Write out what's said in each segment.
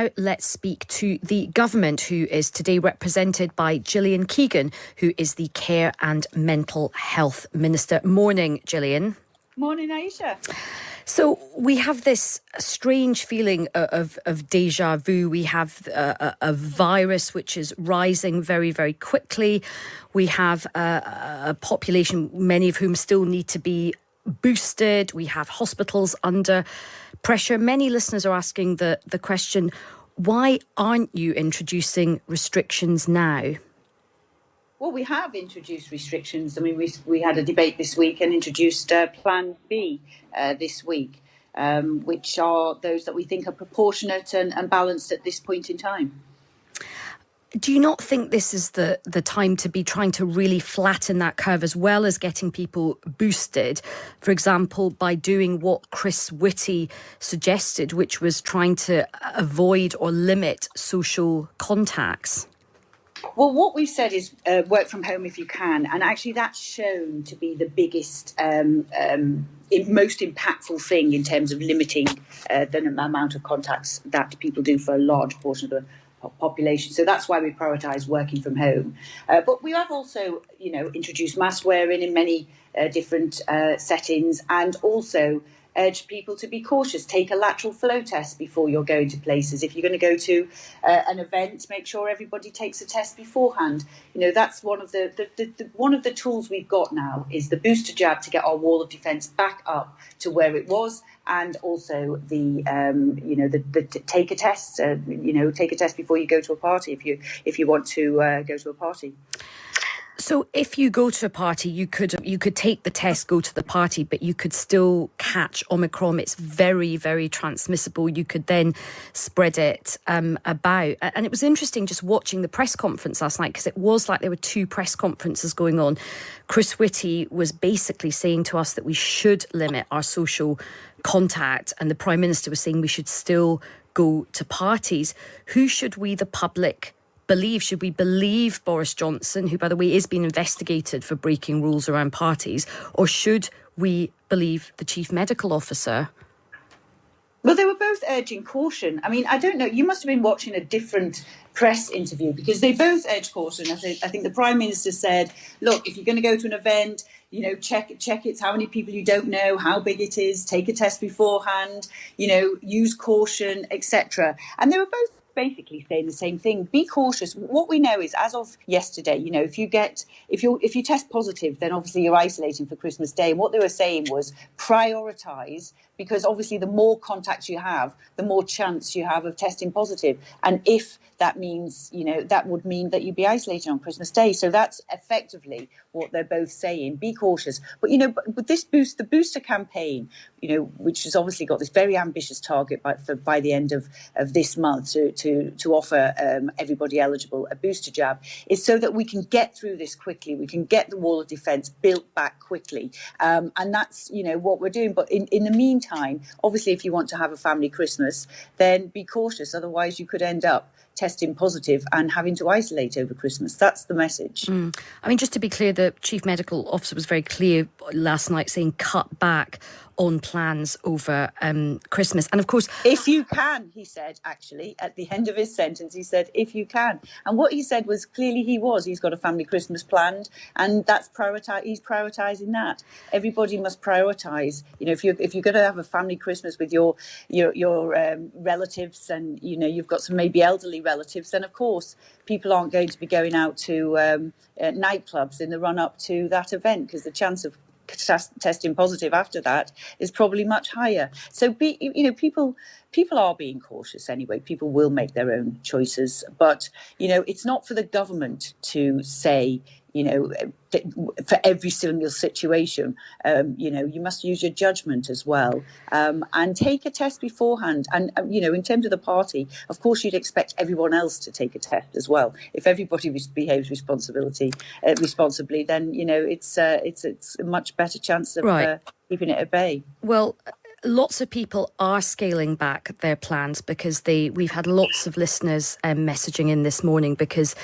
now let's speak to the government, who is today represented by Gillian Keegan, who is the Care and Mental Health Minister. Morning, Gillian. Morning, Aisha. So we have this strange feeling of deja vu. We have a virus which is rising very, very quickly. We have a population, many of whom still need to be boosted. We have hospitals under pressure. Many listeners are asking the question, why aren't you introducing restrictions now? Well, we have introduced restrictions. I mean, we had a debate this week and introduced Plan B this week, which are those that we think are proportionate and balanced at this point in time. Do you not think this is the time to be trying to really flatten that curve, as well as getting people boosted, for example, by doing what Chris Whitty suggested, which was trying to avoid or limit social contacts? Well, what we've said is work from home if you can. And actually that's shown to be the biggest, most impactful thing in terms of limiting the amount of contacts that people do for a large portion of the population. So that's why we prioritise working from home. But we have also, introduced mask wearing in many different settings, and also urge people to be cautious. Take a lateral flow test before you're going to places. If you're going to go to an event, make sure everybody takes a test beforehand. That's one of the tools we've got now, is the booster jab to get our wall of defence back up to where it was, and also the take a test. Take a test before you go to a party if you want to go to a party. So if you go to a party, you could take the test, go to the party, but you could still catch Omicron. It's very, very transmissible. You could then spread it about. And it was interesting just watching the press conference last night, because it was like there were two press conferences going on. Chris Whitty was basically saying to us that we should limit our social contact, and the Prime Minister was saying we should still go to parties. Who should we, the public, believe? Should we believe Boris Johnson, who, by the way, is being investigated for breaking rules around parties, or should we believe the Chief Medical Officer? Well, they were both urging caution. I mean, I don't know. You must have been watching a different press interview, because they both urged caution. I think the Prime Minister said, look, if you're going to go to an event, check it's how many people you don't know, how big it is, take a test beforehand, use caution, etc. And they were both basically saying the same thing. Be cautious. What we know is, as of yesterday, if you test positive, then obviously you're isolating for Christmas Day. And what they were saying was prioritise, because obviously the more contacts you have, the more chance you have of testing positive. And if that means, that would mean that you'd be isolated on Christmas Day. So that's effectively what they're both saying. Be cautious. But, but the booster campaign, which has obviously got this very ambitious target by the end of this month to offer everybody eligible a booster jab, is so that we can get through this quickly. We can get the wall of defence built back quickly. And that's, what we're doing. But in the meantime, obviously, if you want to have a family Christmas, then be cautious. Otherwise, you could end up testing positive and having to isolate over Christmas. That's the message. I mean, just to be clear, the Chief Medical Officer was very clear last night, saying cut back on plans over Christmas. And of course, if you can, he said, actually, at the end of his sentence, he said, if you can. And what he said was, clearly he's got a family Christmas planned, and that's he's prioritising that. Everybody must prioritise. If you're going to have a family Christmas with your relatives, and you've got some maybe elderly relatives, then of course people aren't going to be going out to nightclubs in the run up to that event, because the chance of testing positive after that is probably much higher. So people are being cautious anyway. People will make their own choices, but it's not for the government to say, for every single situation, you must use your judgment as well, and take a test beforehand. And in terms of the party, of course, you'd expect everyone else to take a test as well. If everybody behaves responsibly, then it's a much better chance of keeping it at bay. Well, lots of people are scaling back their plans, because we've had lots of listeners messaging in this morning, because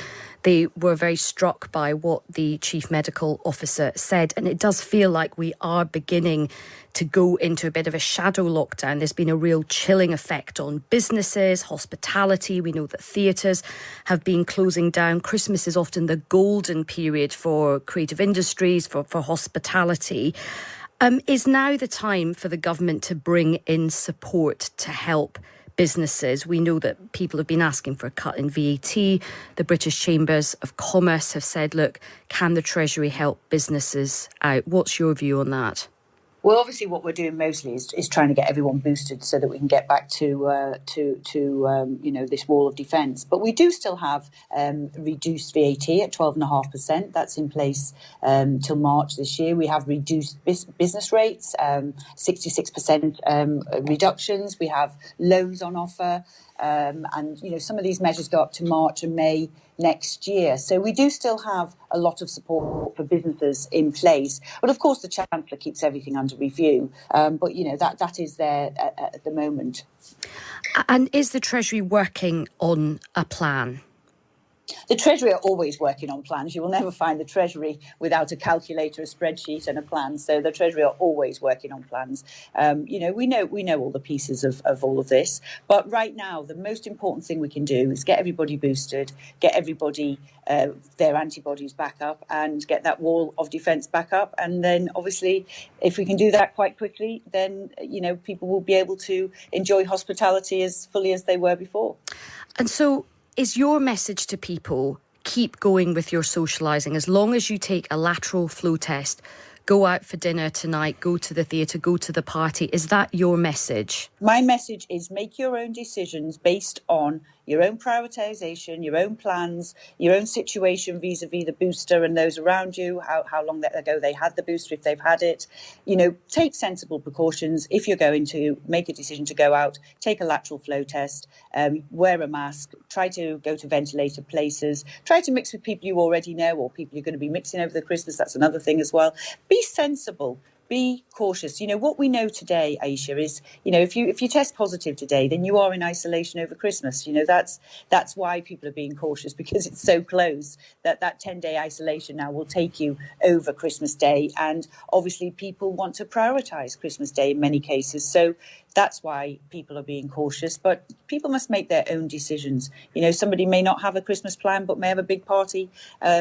they were very struck by what the chief medical officer said. And it does feel like we are beginning to go into a bit of a shadow lockdown. There's been a real chilling effect on businesses, hospitality. We know that theatres have been closing down. Christmas is often the golden period for creative industries, for hospitality. Is now the time for the government to bring in support to help businesses? We know that people have been asking for a cut in VAT. The British Chambers of Commerce have said, look, can the Treasury help businesses out? What's your view on that? Well, obviously, what we're doing mostly is trying to get everyone boosted so that we can get back to this wall of defence. But we do still have reduced VAT at 12.5%. That's in place till March this year. We have reduced business rates, 66% reductions. We have loans on offer. And some of these measures go up to March and May next year. So we do still have a lot of support for businesses in place. But of course, the Chancellor keeps everything under review. But that is there at the moment. And is the Treasury working on a plan? The Treasury are always working on plans. You will never find the Treasury without a calculator, a spreadsheet and a plan. So the Treasury are always working on plans. We know all the pieces of all of this. But right now, the most important thing we can do is get everybody boosted, get everybody their antibodies back up and get that wall of defence back up. And then obviously, if we can do that quite quickly, then, people will be able to enjoy hospitality as fully as they were before. And so, is your message to people, keep going with your socialising? As long as you take a lateral flow test, go out for dinner tonight, go to the theatre, go to the party. Is that your message? My message is make your own decisions based on your own prioritisation, your own plans, your own situation vis-a-vis the booster and those around you, how long ago they had the booster, if they've had it. Take sensible precautions. If you're going to make a decision to go out, take a lateral flow test, wear a mask, try to go to ventilated places, try to mix with people you already know or people you're going to be mixing over the Christmas. That's another thing as well. Be sensible. Be cautious. What we know today, Aisha, is, if you test positive today, then you are in isolation over Christmas. That's why people are being cautious, because it's so close that 10-day isolation now will take you over Christmas Day. And obviously people want to prioritise Christmas Day in many cases. So that's why people are being cautious. But people must make their own decisions. Somebody may not have a Christmas plan, but may have a big party,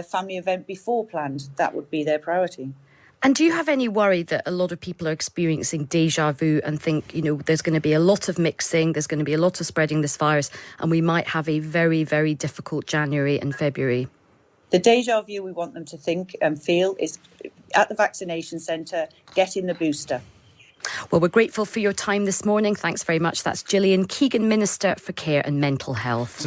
family event before planned. That would be their priority. And do you have any worry that a lot of people are experiencing déjà vu and think, there's going to be a lot of mixing, there's going to be a lot of spreading this virus, and we might have a very, very difficult January and February? The déjà vu we want them to think and feel is at the vaccination centre, getting the booster. Well, we're grateful for your time this morning. Thanks very much. That's Gillian Keegan, Minister for Care and Mental Health.